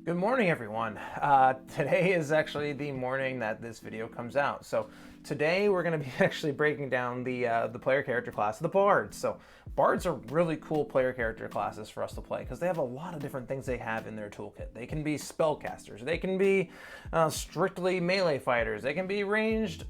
Good morning, everyone. Today is actually the morning that this video comes out. So today we're going to be actually breaking down the player character class, the Bards. So Bards are really cool player character classes for us to play because they have a lot of different things they have in their toolkit. They can be spellcasters, they can be strictly melee fighters, they can be ranged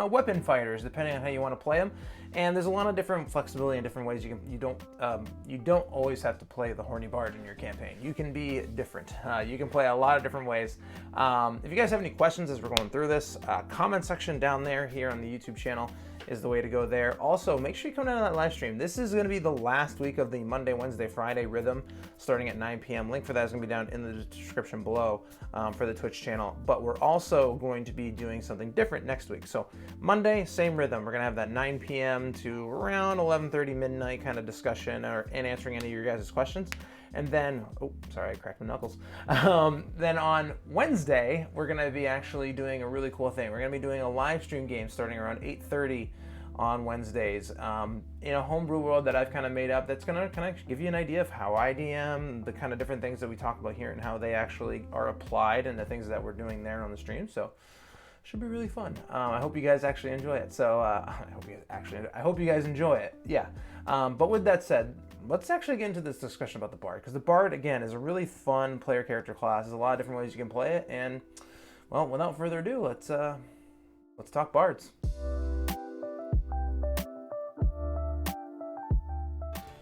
weapon fighters, depending on how you want to play them. And there's a lot of different flexibility and different ways you don't always have to play the horny bard in your campaign. You can be different. You can play a lot of different ways. If you guys have any questions as we're going through this, comment section down there here on the YouTube channel is the way to go there. Also, make sure you come down to that live stream. This is going to be the last week of the Monday, Wednesday, Friday rhythm starting at 9 p.m. Link for that is going to be down in the description below for the Twitch channel. But we're also going to be doing something different next week. So Monday, same rhythm. We're going to have that 9 p.m. to around 11:30 midnight kind of discussion and answering any of your guys' questions. And then, oh, sorry, I cracked my knuckles. Then on Wednesday, we're going to be actually doing a really cool thing. We're going to be doing a live stream game starting around 8:30 on Wednesdays in a homebrew world that I've kind of made up that's going to kind of give you an idea of how I DM, the kind of different things that we talk about here and how they actually are applied and the things that we're doing there on the stream. So should be really fun. I hope you guys actually enjoy it. So I hope you guys enjoy it. Yeah. But with that said, let's actually get into this discussion about the Bard, because the Bard, again, is a really fun player character class. There's a lot of different ways you can play it, and well, without further ado, let's talk Bards.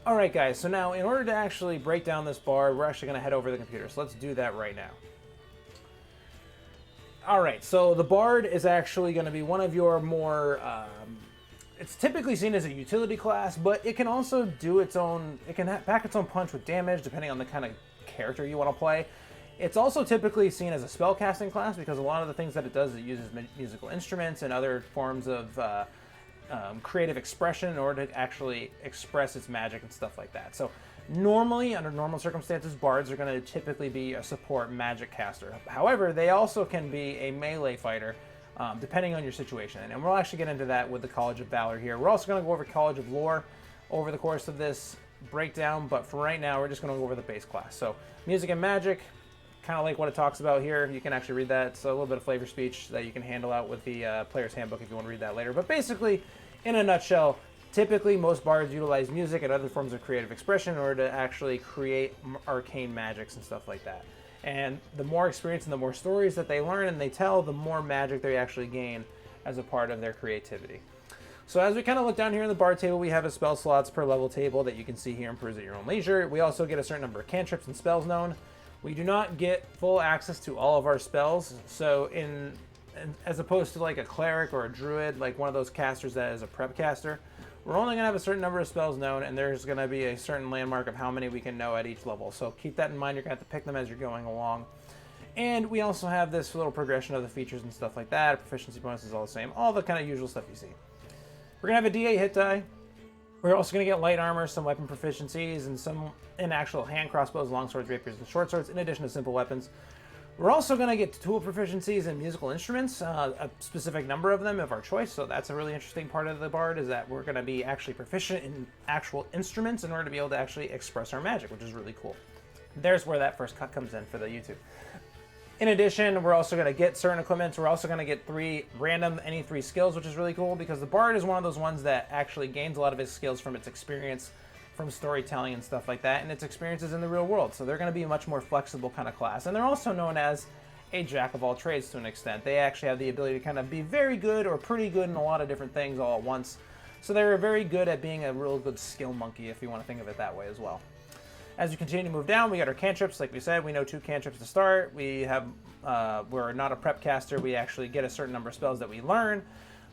All right, guys. So now, in order to actually break down this Bard, we're actually going to head over to the computer. So let's do that right now. All right. So the Bard is actually going to be one of your more it's typically seen as a utility class, but it can also do its own, it can pack its own punch with damage depending on the kind of character you want to play. It's also typically seen as a spellcasting class because a lot of the things that it does, it uses musical instruments and other forms of creative expression in order to actually express its magic and stuff like that. So normally, under normal circumstances, Bards are going to typically be a support magic caster. However, they also can be a melee fighter, depending on your situation. And we'll actually get into that with the College of Valor here. We're also going to go over College of Lore over the course of this breakdown, but for right now, we're just going to go over the base class. So music and magic, kind of like what it talks about here. You can actually read that. It's a little bit of flavor speech that you can handle out with the player's handbook if you want to read that later. But basically, in a nutshell, typically most bards utilize music and other forms of creative expression in order to actually create arcane magics and stuff like that. And the more experience and the more stories that they learn and they tell, the more magic they actually gain as a part of their creativity. So as we kind of look down here in the Bard table, we have a spell slots per level table that you can see here and peruse at your own leisure. We also get a certain number of cantrips and spells known. We do not get full access to all of our spells. So as opposed to like a cleric or a druid, like one of those casters that is a prep caster, we're only going to have a certain number of spells known, and there's going to be a certain landmark of how many we can know at each level. So keep that in mind. You're going to have to pick them as you're going along. And we also have this little progression of the features and stuff like that. Proficiency bonuses, all the same. All the kind of usual stuff you see. We're going to have a D8 hit die. We're also going to get light armor, some weapon proficiencies, and some in actual hand crossbows, long swords, rapiers, and short swords, in addition to simple weapons. We're also going to get tool proficiencies in musical instruments, a specific number of them of our choice. So that's a really interesting part of the Bard, is that we're going to be actually proficient in actual instruments in order to be able to actually express our magic, which is really cool. There's where that first cut comes in for the YouTube. In addition, we're also going to get certain equipment. We're also going to get any three skills, which is really cool because the Bard is one of those ones that actually gains a lot of his skills from its experience, from storytelling and stuff like that, and its experiences in the real world. So they're going to be a much more flexible kind of class. And they're also known as a jack of all trades to an extent. They actually have the ability to kind of be very good or pretty good in a lot of different things all at once. So they're very good at being a real good skill monkey, if you want to think of it that way as well. As you continue to move down, we got our cantrips. Like we said, we know 2 cantrips to start. We have, we're not a prep caster. We actually get a certain number of spells that we learn.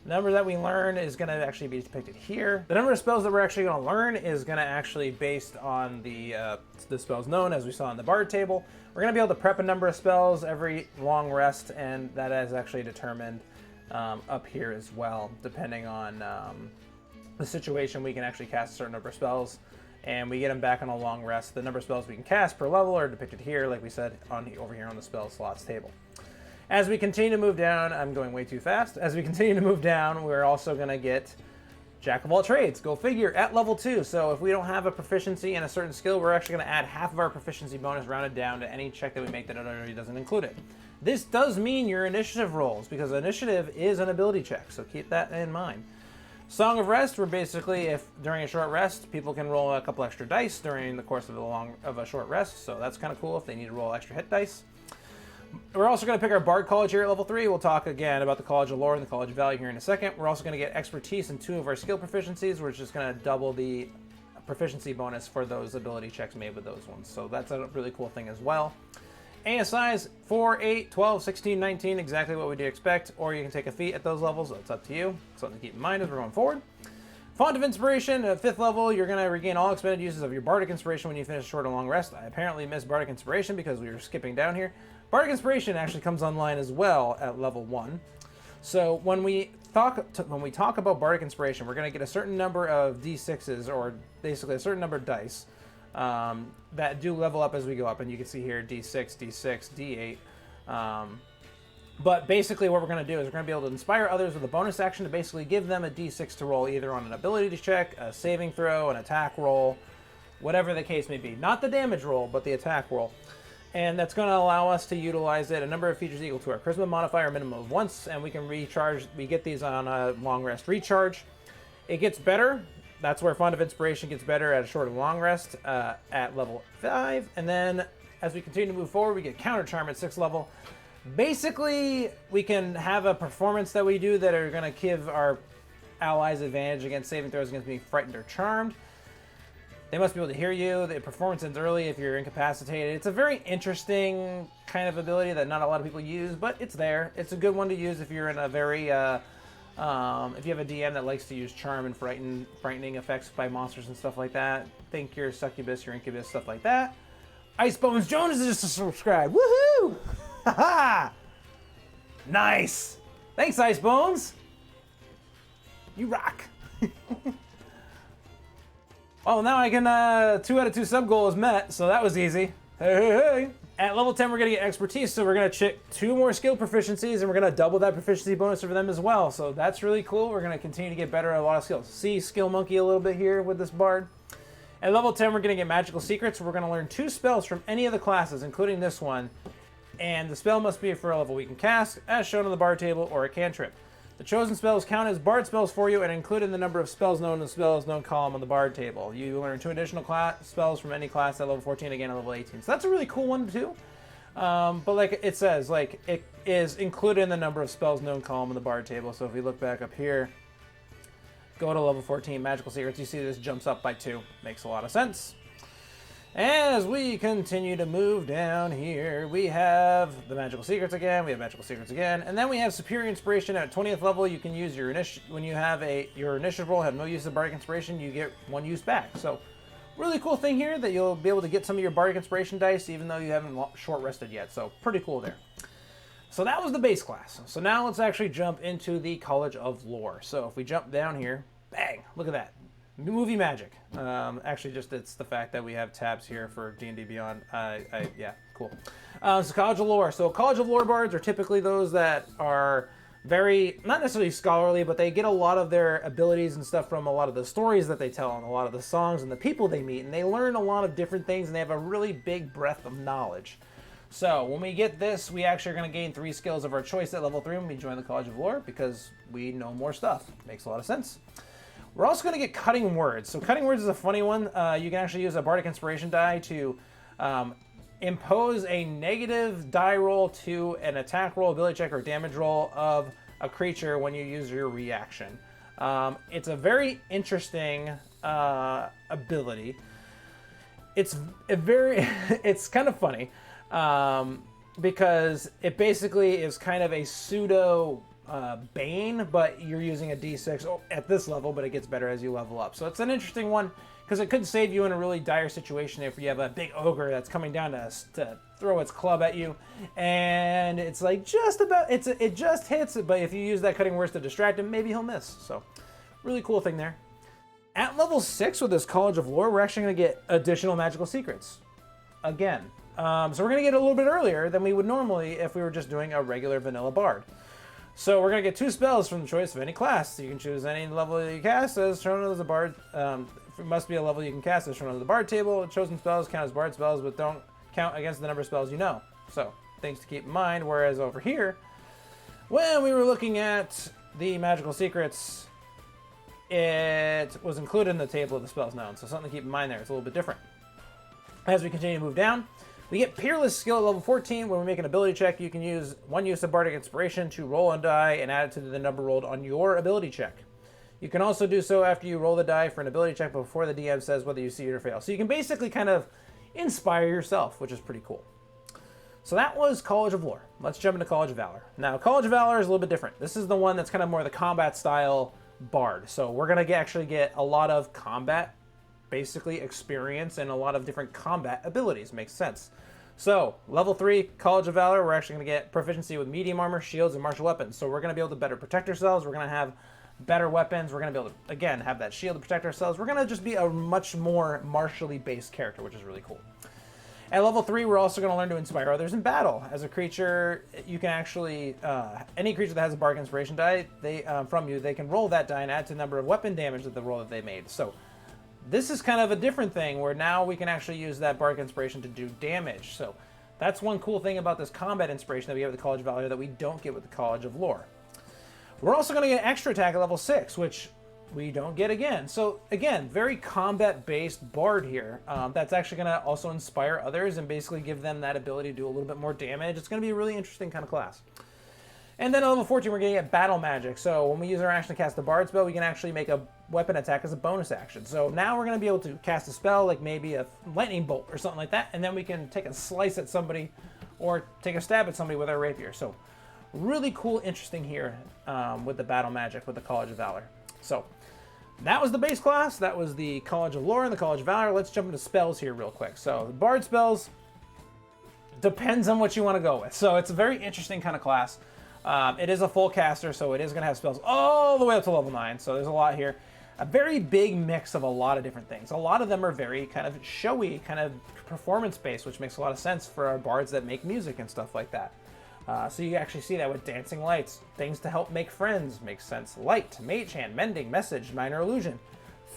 The number that we learn is going to actually be depicted here. The number of spells that we're actually going to learn is going to actually based on the spells known, as we saw in the Bard table. We're going to be able to prep a number of spells every long rest, and that is actually determined up here as well. Depending on the situation, we can actually cast a certain number of spells, and we get them back on a long rest. The number of spells we can cast per level are depicted here, like we said, over here on the spell slots table. As we continue to move down, I'm going way too fast. As we continue to move down, we're also going to get Jack of all trades, go figure, at level 2. So if we don't have a proficiency in a certain skill, we're actually going to add half of our proficiency bonus rounded down to any check that we make that already doesn't include it. This does mean your initiative rolls, because initiative is an ability check, so keep that in mind. Song of Rest, where basically if during a short rest, people can roll a couple extra dice during the course of a short rest, so that's kind of cool if they need to roll extra hit dice. We're also going to pick our Bard College here at level 3. We'll talk again about the College of Lore and the College of Valor here in a second. We're also going to get expertise in 2 of our skill proficiencies, which is going to double the proficiency bonus for those ability checks made with those ones. So that's a really cool thing as well. ASIs 4, 8, 12, 16, 19, exactly what we do expect, or you can take a feat at those levels, so it's up to you. Something to keep in mind as we're going forward. Font of Inspiration, at 5th level, you're going to regain all expended uses of your Bardic Inspiration when you finish a short or long rest. I apparently missed Bardic Inspiration because we were skipping down here. Bardic Inspiration actually comes online as well at level 1. So when we talk about Bardic Inspiration, we're going to get a certain number of D6s, or basically a certain number of dice, that do level up as we go up. And you can see here D6, D6, D8. But basically what we're going to do is we're going to be able to inspire others with a bonus action to basically give them a D6 to roll either on an ability check, a saving throw, an attack roll, whatever the case may be. Not the damage roll, but the attack roll. And that's going to allow us to utilize it a number of features equal to our charisma modifier, minimum of once, and we can recharge. We get these on a long rest recharge. It gets better. That's where Font of Inspiration gets better at a short and long rest at level 5. And then as we continue to move forward, we get Counter Charm at 6th level. Basically, we can have a performance that we do that are going to give our allies advantage against saving throws against being frightened or charmed. They must be able to hear you. The performance ends early if you're incapacitated. It's a very interesting kind of ability that not a lot of people use, but it's there. It's a good one to use if you're in a very, if you have a DM that likes to use charm and frightening effects by monsters and stuff like that. Think your succubus, your incubus, stuff like that. Icebones Jones is just a subscribe. Woohoo! Haha! Nice! Thanks, Icebones! You rock! Well, now I can, 2 out of 2 sub goal is met, so that was easy. Hey, hey, hey. At level 10, we're going to get expertise, so we're going to check 2 more skill proficiencies, and we're going to double that proficiency bonus for them as well. So that's really cool. We're going to continue to get better at a lot of skills. See Skill Monkey a little bit here with this bard. At level 10, we're going to get Magical Secrets. We're going to learn 2 spells from any of the classes, including this one. And the spell must be for a level we can cast, as shown on the bard table, or a cantrip. The chosen spells count as bard spells for you and included in the number of spells known in the spells known column on the bard table. You learn 2 additional spells from any class at level 14, again at level 18. So that's a really cool one too. But like it says, like it is included in the number of spells known column on the bard table. So if we look back up here, go to level 14, Magical Secrets, you see this jumps up by 2. Makes a lot of sense. As we continue to move down here, we have the Magical Secrets again, and then we have Superior Inspiration at 20th level. You can use your when you have your initiative roll, have no use of Bardic Inspiration, you get 1 use back. So, really cool thing here that you'll be able to get some of your Bardic Inspiration dice even though you haven't short rested yet. So, pretty cool there. So that was the base class. So now let's actually jump into the College of Lore. So if we jump down here, bang, look at that. Movie magic. Actually, just it's the fact that we have tabs here for D&D Beyond. Yeah, cool. So College of Lore. So College of Lore bards are typically those that are very, not necessarily scholarly, but they get a lot of their abilities and stuff from a lot of the stories that they tell and a lot of the songs and the people they meet. And they learn a lot of different things and they have a really big breadth of knowledge. So when we get this, we actually are going to gain 3 skills of our choice at level 3 when we join the College of Lore because we know more stuff. Makes a lot of sense. We're also going to get Cutting Words. So Cutting Words is a funny one. You can actually use a Bardic Inspiration die to impose a negative die roll to an attack roll, ability check, or damage roll of a creature when you use your reaction. It's a very interesting ability. It's it's kind of funny because it basically is kind of a pseudo Bane, but you're using a D6 at this level, but it gets better as you level up. So it's an interesting one because it could save you in a really dire situation if you have a big ogre that's coming down to throw its club at you, and it's like just about it just hits it, but if you use that Cutting Words to distract him, maybe he'll miss. So really cool thing there. At level 6 with this College of Lore, we're actually going to get additional magical secrets again. So we're going to get a little bit earlier than we would normally if we were just doing a regular vanilla bard. So we're going to get 2 spells from the choice of any class. You can choose any level that you cast as shown as a bard. It must be a level you can cast as shown on the bard table. Chosen spells count as bard spells, but don't count against the number of spells you know. So things to keep in mind. Whereas over here, when we were looking at the magical secrets, it was included in the table of the spells known. So something to keep in mind there. It's a little bit different. As we continue to move down, we get Peerless skill at level 14. When we make an ability check, you can use 1 use of Bardic Inspiration to roll a die and add it to the number rolled on your ability check. You can also do so after you roll the die for an ability check before the DM says whether you succeed or fail. So you can basically kind of inspire yourself, which is pretty cool. So that was College of Valor. Let's jump into College of Valor. Now, College of Valor is a little bit different. This is the one that's kind of more the combat style bard. So we're going to actually get a lot of combat, basically experience, and a lot of different combat abilities. Makes sense. So, level 3, College of Valor, we're actually going to get proficiency with medium armor, shields, and martial weapons. So we're going to be able to better protect ourselves. We're going to have better weapons. We're going to be able to, again, have that shield to protect ourselves. We're going to just be a much more martially based character, which is really cool. At level 3, we're also going to learn to inspire others in battle. As a creature, you can actually, any creature that has a Bardic Inspiration die from you, they can roll that die and add to the number of weapon damage that the roll that they made. So this is kind of a different thing where now we can actually use that Bardic Inspiration to do damage. So that's one cool thing about this combat inspiration that we have at the College of Valor that we don't get with the College of Lore. We're also going to get extra attack at level 6, which we don't get again. So again, very combat-based bard here. That's actually going to also inspire others and basically give them that ability to do a little bit more damage. It's going to be a really interesting kind of class. And then at level 14, we're going to get battle magic. So when we use our action to cast the bard spell, we can actually make a weapon attack as a bonus action. So now we're going to be able to cast a spell like maybe a lightning bolt or something like that, and then we can take a slice at somebody or take a stab at somebody with our rapier. So really cool, interesting here with the battle magic with the College of Valor. So that was the base class. That was the College of Lore and the College of Valor. Let's jump into spells here real quick. So the bard spells depends on what you want to go with. So it's a very interesting kind of class. It is a full caster, so it is going to have spells all the way up to level 9. So there's a lot here. A very big mix of a lot of different things. A lot of them are very kind of showy, kind of performance-based, which makes a lot of sense for our bards that make music and stuff like that. So you actually see that with dancing lights. Things to help make friends makes sense. Light, mage hand, mending, message, minor illusion.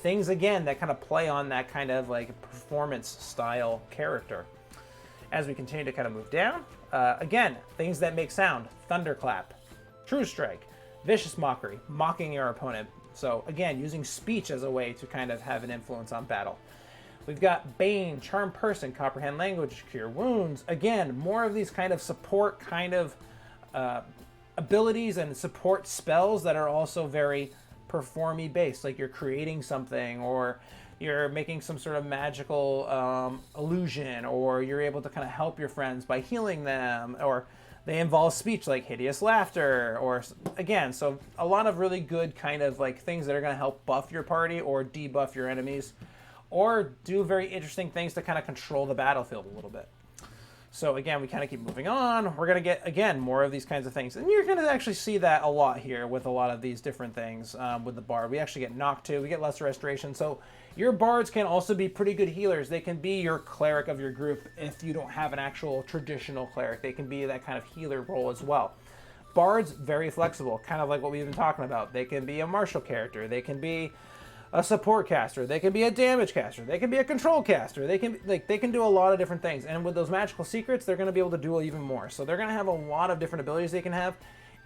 Things, again, that kind of play on that kind of like performance-style character. As we continue to kind of move down, again, things that make sound. Thunderclap, True Strike, Vicious Mockery, mocking your opponent. So again, using speech as a way to kind of have an influence on battle. We've got Bane, Charm Person, Comprehend Language, Cure Wounds. Again, more of these kind of support kind of abilities and support spells that are also very performy based. Like you're creating something, or you're making some sort of magical illusion, or you're able to kind of help your friends by healing them, or they involve speech like hideous laughter, or again, so a lot of really good kind of like things that are going to help buff your party or debuff your enemies, or do very interesting things to kind of control the battlefield a little bit. So again, we kind of keep moving on. We're going to get, again, more of these kinds of things. And you're going to actually see that a lot here with a lot of these different things with the bard. We actually get knocked too. We get lesser restoration. So your bards can also be pretty good healers. They can be your cleric of your group if you don't have an actual traditional cleric. They can be that kind of healer role as well. Bards, very flexible, kind of like what we've been talking about. They can be a martial character. They can be a support caster, they can be a damage caster, they can be a control caster, they can do a lot of different things. And with those magical secrets, they're going to be able to do even more. So they're going to have a lot of different abilities they can have.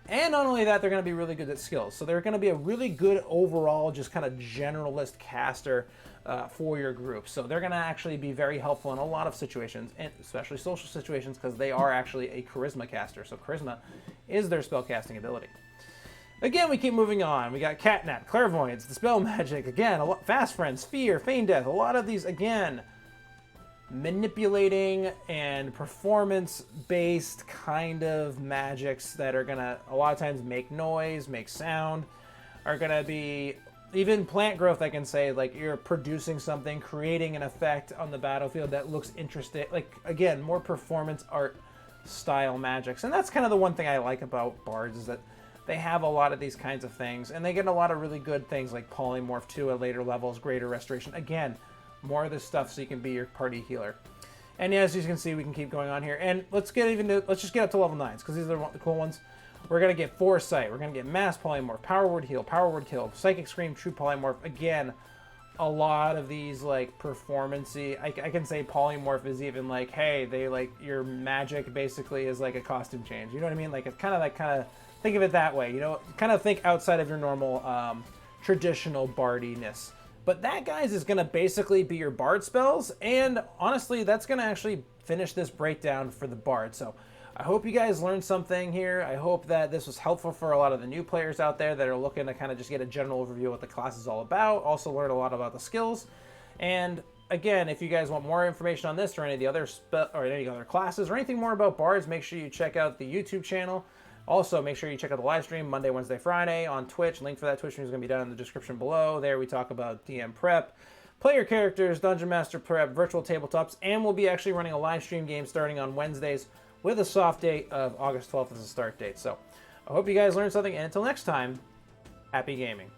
And not only that, they're going to be really good at skills. So they're going to be a really good overall, just kind of generalist caster for your group. So they're going to actually be very helpful in a lot of situations, and especially social situations, because they are actually a charisma caster. So charisma is their spellcasting ability. Again, we keep moving on. We got Catnap, Clairvoyance, Dispel Magic, again, Fast Friends, Fear, Feign Death, a lot of these, again, manipulating and performance-based kind of magics that are going to, a lot of times, make noise, make sound, are going to be, even plant growth, I can say, like you're producing something, creating an effect on the battlefield that looks interesting. Like, again, more performance art style magics. And that's kind of the one thing I like about bards, is that they have a lot of these kinds of things, and they get a lot of really good things like Polymorph 2 at later levels, Greater Restoration. Again, more of this stuff so you can be your party healer. And as you can see, we can keep going on here. And let's just get up to level 9s, because these are the cool ones. We're going to get Foresight. We're going to get Mass Polymorph, Power Word Heal, Power Word Kill, Psychic Scream, True Polymorph. Again, a lot of these like performance-y, I can say Polymorph is even like, hey, they like your magic basically is like a costume change. You know what I mean? Like it's kind of think of it that way. You know, kind of think outside of your normal traditional bardiness. But that, guys, is going to basically be your bard spells, and honestly, that's going to actually finish this breakdown for the bard. So I hope you guys learned something here. I hope that this was helpful for a lot of the new players out there that are looking to kind of just get a general overview of what the class is all about, also learn a lot about the skills. And again, if you guys want more information on this or any of the other any other classes or anything more about bards, make sure you check out the YouTube channel. Also, make sure you check out the live stream Monday, Wednesday, Friday on Twitch. Link for that Twitch stream is going to be down in the description below. There we talk about DM prep, player characters, Dungeon Master prep, virtual tabletops, and we'll be actually running a live stream game starting on Wednesdays with a soft date of August 12th as a start date. So I hope you guys learned something, and until next time, happy gaming.